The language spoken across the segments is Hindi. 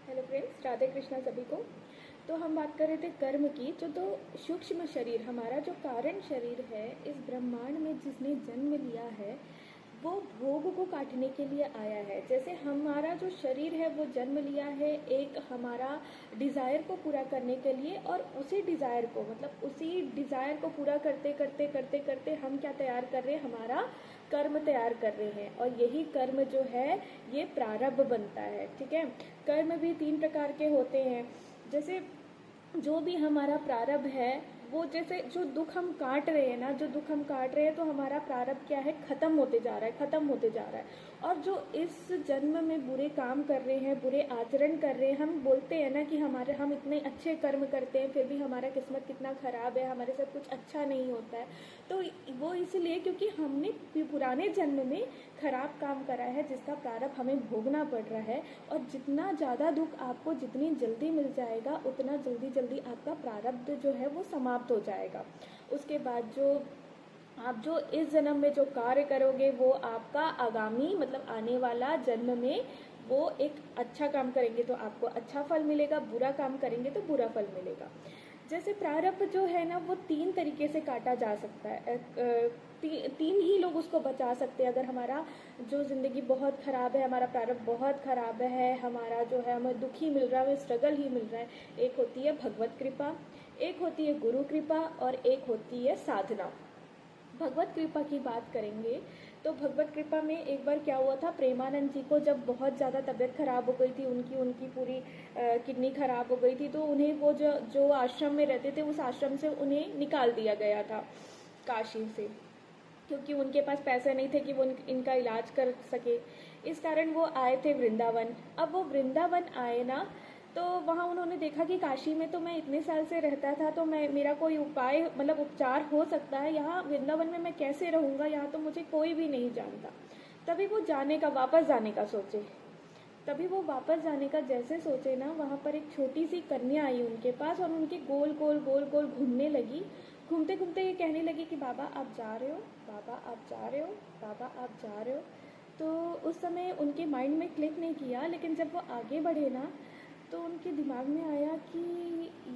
हेलो फ्रेंड्स, राधे कृष्णा सभी को। तो हम बात कर रहे थे कर्म की। तो सूक्ष्म शरीर, हमारा जो कारण शरीर है इस ब्रह्मांड में जिसने जन्म लिया है, वो भोग को काटने के लिए आया है। जैसे हमारा जो शरीर है वो जन्म लिया है एक हमारा डिज़ायर को पूरा करने के लिए, और उसी डिज़ायर को उसी डिज़ायर को पूरा करते करते करते करते हम क्या तैयार कर रहे हैं, हमारा कर्म तैयार कर रहे हैं। और यही कर्म जो है ये प्रारब्ध बनता है। ठीक है, कर्म भी 3 प्रकार के होते हैं। जैसे जो भी हमारा प्रारब्ध है, वो जैसे जो दुख हम काट रहे हैं ना, जो दुख हम काट रहे हैं, तो हमारा प्रारब्ध क्या है, ख़त्म होते जा रहा है, ख़त्म होते जा रहा है। और जो इस जन्म में बुरे काम कर रहे हैं, बुरे आचरण कर रहे हैं, हम बोलते हैं ना कि हम इतने अच्छे कर्म करते हैं फिर भी हमारा किस्मत कितना ख़राब है, हमारे साथ कुछ अच्छा नहीं होता है। तो वो इसलिए क्योंकि हमने पुराने जन्म में खराब काम करा है, जिसका प्रारब्ध हमें भोगना पड़ रहा है। और जितना ज़्यादा दुख आपको जितनी जल्दी मिल जाएगा, उतना जल्दी जल्दी आपका प्रारब्ध जो है वो समाप्त हो जाएगा। उसके बाद आप जो इस जन्म में जो कार्य करोगे वो आपका आगामी आने वाला जन्म में वो एक अच्छा काम करेंगे तो आपको अच्छा फल मिलेगा, बुरा काम करेंगे तो बुरा फल मिलेगा। जैसे प्रारब्ध जो है ना वो 3 तरीके से काटा जा सकता है। तीन ही लोग उसको बचा सकते हैं। अगर हमारा जो ज़िंदगी बहुत ख़राब है, हमारा प्रारब्ध बहुत ख़राब है, हमारा जो है हमें दुख ही मिल रहा है, हमें स्ट्रगल ही मिल रहा है, एक होती है भगवत कृपा, एक होती है गुरु कृपा, और एक होती है साधना। भगवत कृपा की बात करेंगे तो भगवत कृपा में एक बार क्या हुआ था, प्रेमानंद जी को जब बहुत ज़्यादा तबीयत खराब हो गई थी, उनकी पूरी किडनी खराब हो गई थी, तो उन्हें वो जो आश्रम में रहते थे उस आश्रम से उन्हें निकाल दिया गया था, काशी से, क्योंकि उनके पास पैसे नहीं थे कि वो इनका इलाज कर सके। इस कारण वो आए थे वृंदावन। अब वो वृंदावन आए ना, तो वहाँ उन्होंने देखा कि काशी में तो मैं इतने साल से रहता था, तो मेरा कोई उपाय उपचार हो सकता है, यहाँ वृंदावन में मैं कैसे रहूँगा, यहाँ तो मुझे कोई भी नहीं जानता। तभी वो वापस जाने का सोचे। तभी वो वापस जाने का जैसे सोचे ना, वहाँ पर एक छोटी सी कन्या आई उनके पास, और उनके गोल गोल गोल गोल घूमने लगी। घूमते घूमते ये कहने लगी कि बाबा आप जा रहे हो, बाबा आप जा रहे हो, बाबा आप जा रहे हो। तो उस समय उनके माइंड में क्लिक नहीं किया, लेकिन जब वो आगे बढ़े ना, तो उनके दिमाग में आया कि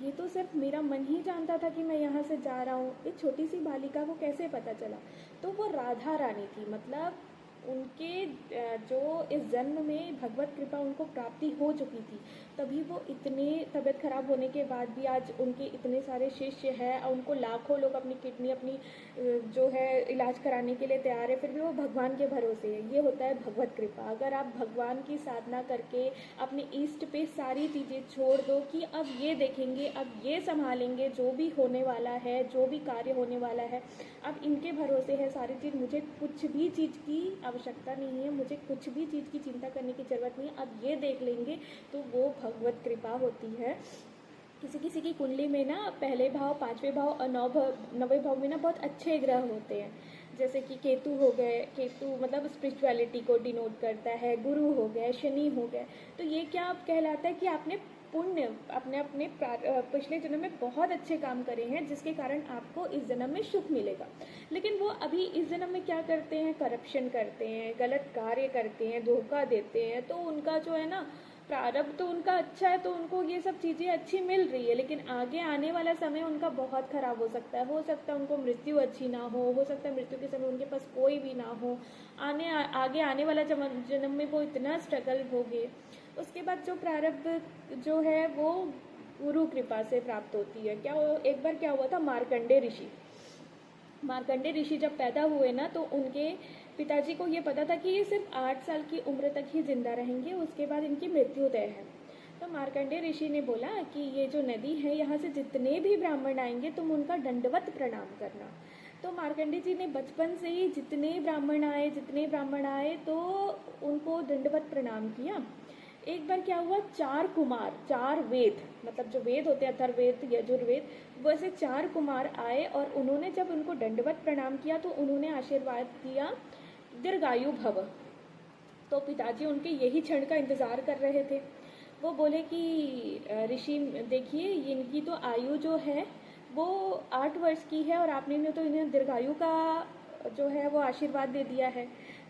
ये तो सिर्फ मेरा मन ही जानता था कि मैं यहाँ से जा रहा हूँ, एक छोटी सी बालिका को कैसे पता चला। तो वो राधा रानी थी, उनके जो इस जन्म में भगवत कृपा उनको प्राप्ति हो चुकी थी, तभी वो इतने तबीयत खराब होने के बाद भी आज उनके इतने सारे शिष्य हैं, और उनको लाखों लोग अपनी किडनी जो है इलाज कराने के लिए तैयार है, फिर भी वो भगवान के भरोसे है। ये होता है भगवत कृपा। अगर आप भगवान की साधना करके अपने ईष्ट पे सारी चीज़ें छोड़ दो कि अब ये देखेंगे, अब ये संभालेंगे, जो भी होने वाला है, जो भी कार्य होने वाला है, अब इनके भरोसे है सारी चीज़, मुझे कुछ भी चीज़ की आवश्यकता नहीं है, मुझे कुछ भी चीज़ की चिंता करने की ज़रूरत नहीं है, अब ये देख लेंगे, तो वो भगवत कृपा होती है। किसी किसी की कुंडली में ना पहले भाव, 5वें भाव और 9वें भाव में ना बहुत अच्छे ग्रह होते हैं। जैसे कि केतु हो गए, केतु स्पिरिचुअलिटी को डिनोट करता है, गुरु हो गए, शनि हो गए। तो ये क्या कहलाता है कि आपने पुण्य अपने पिछले जन्म में बहुत अच्छे काम करे हैं, जिसके कारण आपको इस जन्म में सुख मिलेगा। लेकिन वो अभी इस जन्म में क्या करते हैं, करप्शन करते हैं, गलत कार्य करते हैं, धोखा देते हैं, तो उनका जो है ना प्रारब्ध तो उनका अच्छा है, तो उनको ये सब चीज़ें अच्छी मिल रही है, लेकिन आगे आने वाला समय उनका बहुत ख़राब हो सकता है। हो सकता है उनको मृत्यु अच्छी ना हो सकता है मृत्यु के समय उनके पास कोई भी ना हो, आगे आने वाला जन्म में वो इतना स्ट्रगल होगे। उसके बाद जो प्रारब्ध जो है वो गुरु कृपा से प्राप्त होती है। एक बार क्या हुआ था, मार्कंडे ऋषि जब पैदा हुए ना, तो उनके पिताजी को ये पता था कि ये सिर्फ 8 साल की उम्र तक ही जिंदा रहेंगे, उसके बाद इनकी मृत्यु तय है। तो मार्कंडे ऋषि ने बोला कि ये जो नदी है, यहाँ से जितने भी ब्राह्मण आएंगे तुम उनका दंडवत प्रणाम करना। तो मार्कंडे जी ने बचपन से ही जितने ब्राह्मण आए तो उनको दंडवत प्रणाम किया। एक बार क्या हुआ, 4 कुमार, 4 वेद, जो वेद होते हैं, अथर्ववेद, यजुर्वेद, वैसे 4 कुमार आए, और उन्होंने जब उनको दंडवत प्रणाम किया तो उन्होंने आशीर्वाद दिया दीर्घायु भव। तो पिताजी उनके यही क्षण का इंतज़ार कर रहे थे। वो बोले कि ऋषि देखिए, इनकी तो आयु जो है वो 8 वर्ष की है, और आपने तो इन्हें दीर्घायु का जो है वो आशीर्वाद दे दिया है।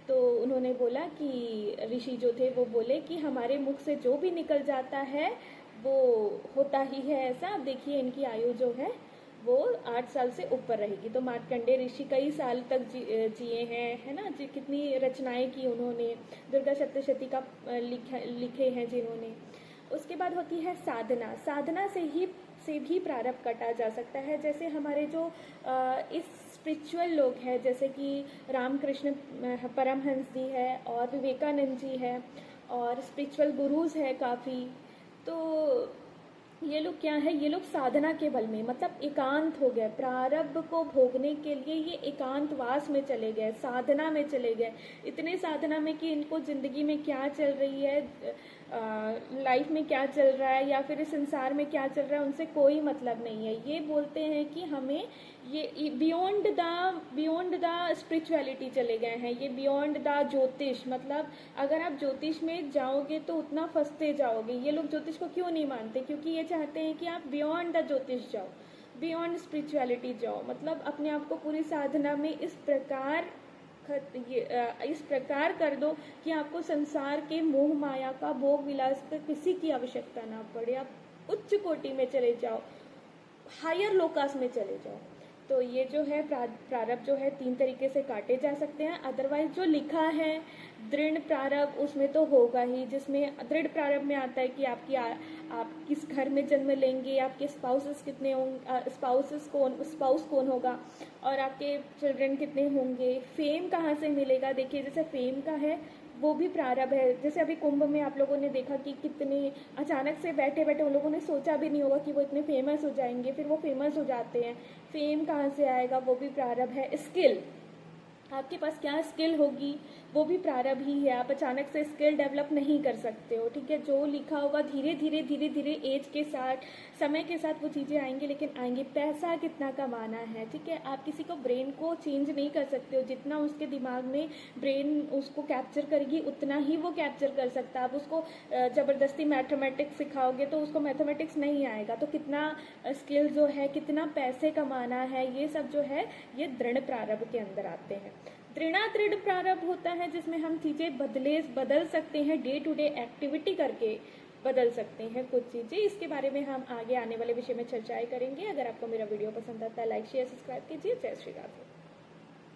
तो उन्होंने बोला कि ऋषि जो थे वो बोले कि हमारे मुख से जो भी निकल जाता है वो होता ही है ऐसा। अब देखिए इनकी आयु जो है वो 8 साल से ऊपर रहेगी। तो मार्कंडेय ऋषि कई साल तक जिए हैं, है ना जी, कितनी रचनाएं की उन्होंने, दुर्गा सप्तशती का लिखे हैं जिन्होंने। उसके बाद होती है साधना। साधना से भी प्रारब्ध काटा जा सकता है। जैसे हमारे जो इस स्पिरिचुअल लोग हैं, जैसे कि रामकृष्ण परमहंस जी है और विवेकानंद जी है और स्पिरिचुअल गुरुज है काफ़ी। तो ये लोग क्या है, ये लोग साधना के बल में, मतलब एकांत हो गए, प्रारब्ध को भोगने के लिए ये एकांतवास में चले गए, साधना में चले गए। इतने साधना में कि इनको ज़िंदगी में क्या चल रही है, लाइफ में क्या चल रहा है या फिर इस संसार में क्या चल रहा है उनसे कोई मतलब नहीं है। ये बोलते हैं कि हमें ये बियॉन्ड द स्पिरिचुअलिटी चले गए हैं, ये बियॉन्ड द ज्योतिष। मतलब अगर आप ज्योतिष में जाओगे तो उतना फंसते जाओगे। ये लोग ज्योतिष को क्यों नहीं मानते, क्योंकि ये चाहते हैं कि आप बियॉन्ड द ज्योतिष जाओ, बियॉन्ड स्पिरिचुअलिटी जाओ। मतलब अपने आप को पूरी साधना में इस प्रकार कर दो कि आपको संसार के मोह माया का, भोग विलास का किसी की आवश्यकता ना पड़े। आप उच्च कोटि में चले जाओ, हायर लोकास में चले जाओ। तो ये जो है प्रारब्ध जो है 3 तरीके से काटे जा सकते हैं। अदरवाइज जो लिखा है दृढ़ प्रारब्ध उसमें तो होगा ही, जिसमें दृढ़ प्रारब्ध में आता है कि आप किस घर में जन्म लेंगे, आपके स्पाउसेस कितने होंगे, स्पाउस कौन होगा और आपके चिल्ड्रन कितने होंगे, फेम कहाँ से मिलेगा। देखिए जैसे फेम का है वो भी प्रारब्ध है। जैसे अभी कुंभ में आप लोगों ने देखा कि कितने अचानक से बैठे बैठे उन लोगों ने सोचा भी नहीं होगा कि वो इतने फेमस हो जाएंगे, फिर वो फेमस हो जाते हैं। फेम कहाँ से आएगा, वो भी प्रारब्ध है। स्किल, आपके पास क्या स्किल होगी वो भी प्रारब्ध ही है। आप अचानक से स्किल डेवलप नहीं कर सकते हो, ठीक है। जो लिखा होगा धीरे धीरे एज के साथ, समय के साथ वो चीज़ें आएंगी, लेकिन आएंगी। पैसा कितना कमाना है, ठीक है। आप किसी को ब्रेन को चेंज नहीं कर सकते हो, जितना उसके दिमाग में ब्रेन उसको कैप्चर करेगी उतना ही वो कैप्चर कर सकता है। आप उसको ज़बरदस्ती मैथमेटिक्स सिखाओगे तो उसको मैथमेटिक्स नहीं आएगा। तो कितना स्किल जो है, कितना पैसे कमाना है, ये सब जो है ये दृढ़ प्रारब्ध के अंदर आते हैं। दृढ़ प्रारब्ध होता है जिसमें हम चीज़ें बदल सकते हैं, डे टू डे एक्टिविटी करके बदल सकते हैं कुछ चीज़ें। इसके बारे में हम आगे आने वाले विषय में चर्चाएं करेंगे। अगर आपको मेरा वीडियो पसंद आता है लाइक शेयर सब्सक्राइब कीजिए। जय श्री राम।